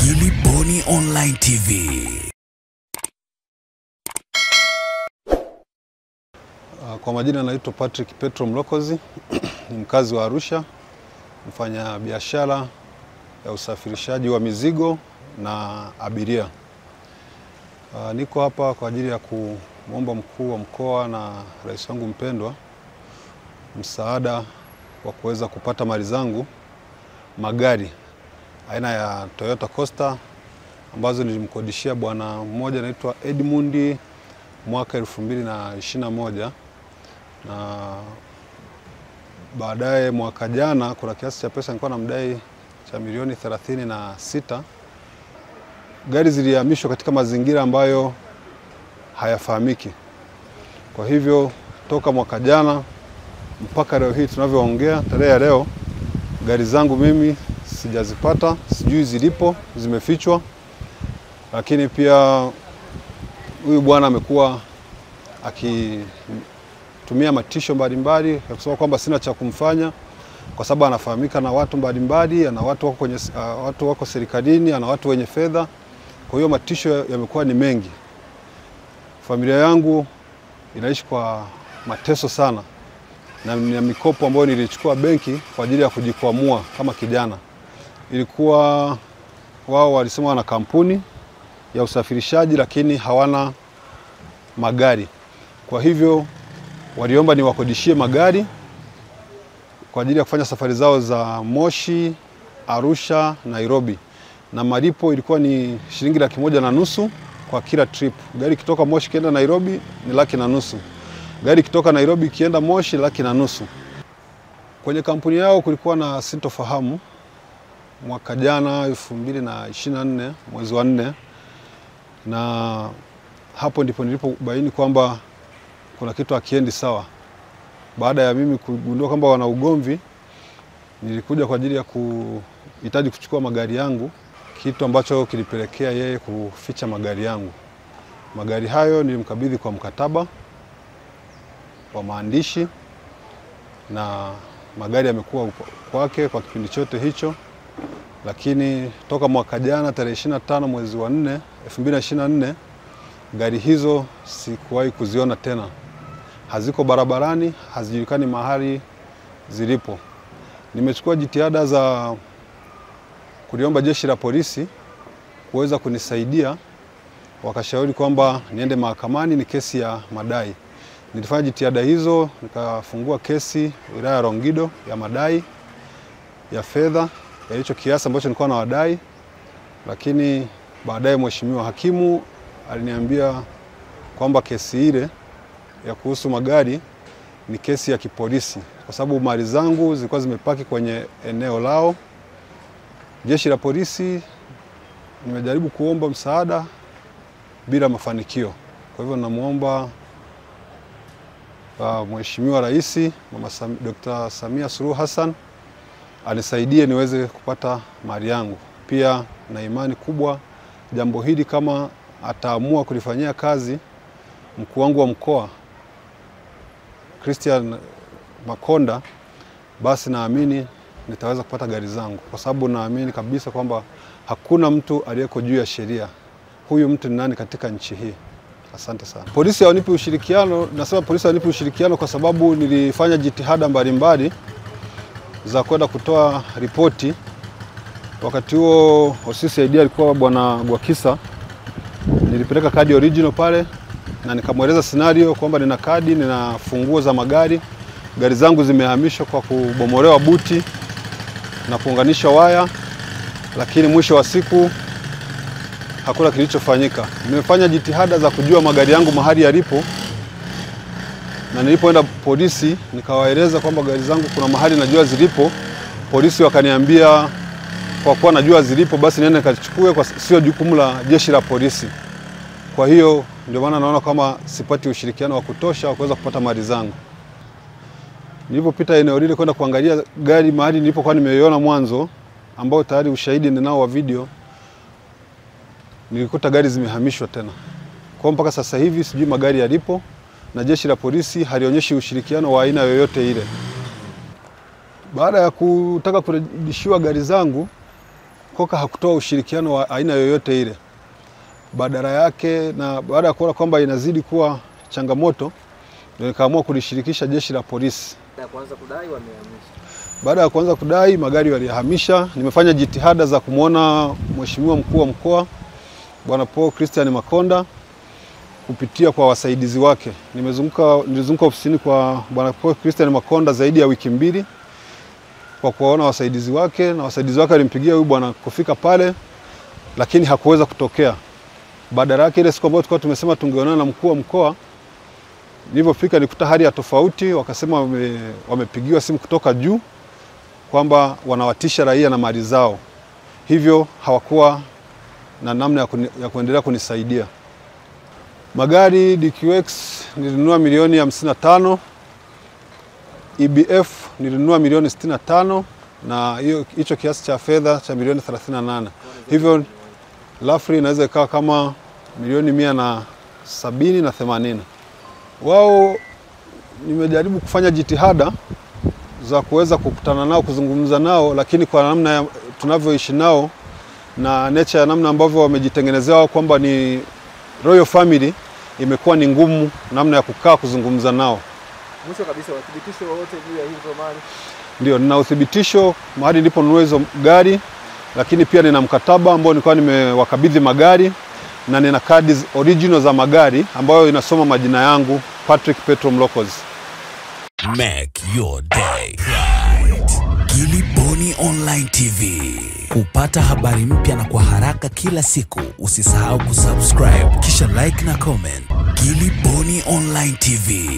Gilly Bonny Online TV. Kwa majina naitwa Patrick Petro Mlokozi, ni mkazi wa Arusha, mfanya biashara ya usafirishaji wa mizigo na abiria. Niko hapa kwa ajili ya kumwomba mkuu wa mkoa na rais wangu mpendwa msaada wa kuweza kupata mali zangu, magari aina ya Toyota Coaster ambazo nilimkodishia bwana mmoja anaitwa Edmund mwaka 2021, na baadaye mwaka jana kuna kiasi cha pesa nilikuwa namdai cha milioni 36. Gari zilihamishwa katika mazingira ambayo hayafahamiki. Kwa hivyo toka mwaka jana mpaka leo hii tunavyoongea, tarehe ya leo, gari zangu mimi sijazipata, sijui zilipo, zimefichwa. Lakini pia huyu bwana amekuwa akitumia matisho mbalimbali ya kusema kwamba sina cha kumfanya kwa sababu anafahamika na watu mbalimbali, ana watu wako serikalini, ana watu wenye fedha. Kwa hiyo matisho yamekuwa ni mengi. Familia yangu inaishi kwa mateso sana, na mikopo ambayo nilichukua benki kwa ajili ya kujikwamua kama kijana. Ilikuwa wao walisema wana kampuni ya usafirishaji lakini hawana magari. Kwa hivyo waliomba niwakodishie magari kwa ajili ya kufanya safari zao za Moshi, Arusha, Nairobi. Na malipo ilikuwa ni shilingi 1,500 kwa kila trip. Gari kitoka Moshi kienda Nairobi ni 1,500. Gari kitoka Nairobi kienda Moshi 1,500. Kwenye kampuni yao kulikuwa na sintofahamu mwaka jana 2024 mwezi wa 4, na hapo ndipo nilipobaini kwamba kuna kitu hakiendi sawa. Baada ya mimi kugundua kwamba wana ugomvi, nilikuja kwa ajili ya kuhitaji kuchukua magari yangu, kitu ambacho kilipelekea yeye kuficha magari yangu. Magari hayo nilimkabidhi kwa mkataba wa maandishi, na magari yamekuwa kwake kwa kipindi chote hicho. Lakini toka mwaka jana tarehe 25 mwezi wa 4 2024, gari hizo sikuwahi kuziona tena. Haziko barabarani, hazijulikani mahali zilipo. Nimechukua jitihada za kuliomba jeshi la polisi kuweza kunisaidia. Wakashauri kwamba niende mahakamani, ni kesi ya madai. Nilifanya jitihada hizo, nikafungua kesi wilaya ya Rongido ya madai ya fedha ya hicho kiasi ambacho nilikuwa na wadai. Lakini baadaye mheshimiwa hakimu aliniambia kwamba kesi ile ya kuhusu magari ni kesi ya kipolisi kwa sababu mali zangu zilikuwa zimepaki kwenye eneo lao. Jeshi la polisi nimejaribu kuomba msaada bila mafanikio. Kwa hivyo namuomba Mheshimiwa Rais Dr. Samia Suluhu Hassan anisaidie niweze kupata mali yangu. Pia na imani kubwa jambo hili kama ataamua kulifanyia kazi mkuu wangu wa mkoa Christian Makonda, basi naamini nitaweza kupata gari zangu, kwa sababu naamini kabisa kwamba hakuna mtu aliyeko juu ya sheria. Huyu mtu ni nani katika nchi hii? Asante sana. Polisi hawanipi ushirikiano. Nasema polisi hawanipi ushirikiano kwa sababu nilifanya jitihada mbalimbali za kwenda kutoa ripoti. Wakati huo OCCID alikuwa bwana Gwakisa. Nilipeleka kadi original pale na nikamweleza scenario kwamba nina kadi, nina funguo za magari. Gari zangu zimehamishwa kwa kubomolewa buti na kuunganisha waya, lakini mwisho wa siku hakuna kilichofanyika. Nimefanya jitihada za kujua magari yangu mahali yalipo, na nilipoenda polisi nikawaeleza kwamba gari zangu kuna mahali najua zilipo. Polisi wakaniambia kwa kuwa najua zilipo basi niende nikachukue, kwa sio jukumu la jeshi la polisi. Kwa hiyo ndio maana naona kama sipati ushirikiano wa kutosha wa kuweza kupata mali zangu. Nilipopita eneo lile kwenda kuangalia gari mahali nilipokuwa nimeiona mwanzo, ambao tayari ushahidi ninao wa video, nilikuta gari zimehamishwa tena. Kwa mpaka sasa hivi sijui magari yalipo, na jeshi la polisi halionyeshi ushirikiano wa aina yoyote ile. Baada ya kutaka kurudishiwa gari zangu, Koka hakutoa ushirikiano wa aina yoyote ile. Badala yake, na baada ya kuona kwamba inazidi kuwa changamoto, ndio nikaamua kulishirikisha jeshi la polisi. Baada ya kuanza kudai, magari walihamisha. Nimefanya jitihada za kumuona Mheshimiwa Mkuu wa Mkoa Bwana Paul Christian Makonda kupitia kwa wasaidizi wake. Nilizunguka ofisini kwa Bwana Paul Christian Makonda zaidi ya wiki 2 kwa kuwaona wasaidizi wake, na wasaidizi wake walimpigia huyu bwana kufika pale, lakini hakuweza kutokea. Badala yake, ile siku ambayo tulikuwa tumesema tungeonana na mkuu wa mkoa, nilipofika nikuta hali ya tofauti. Wakasema wamepigiwa simu kutoka juu kwamba wanawatisha raia na mali zao, hivyo hawakuwa na namna ya kuendelea kunisaidia. Magari DQX nilinunua milioni 55, EBF nilinunua milioni 65, na hicho kiasi cha fedha cha milioni 38. Hivyo lafri inaweza ikawa kama milioni 170 na 80. Wao nimejaribu kufanya jitihada za kuweza kukutana nao, kuzungumza nao, lakini kwa namna tunavyoishi nao na nature ya namna ambavyo wamejitengenezea kwamba ni royal family, imekuwa ni ngumu namna ya kukaa kuzungumza nao. Mwisho kabisa, uthibitisho wote juu ya hizo mali? Ndio, nina uthibitisho mahali niliponunua hizo gari, lakini pia nina mkataba ambao nilikuwa nimewakabidhi magari, na nina kadi original za magari ambayo inasoma majina yangu Patrick Petro Mlokozi. Make your day right. Gilly Bonny Online TV. Kupata habari mpya na kwa haraka kila siku, usisahau kusubscribe kisha like na comment. Gilly Bonny Online TV.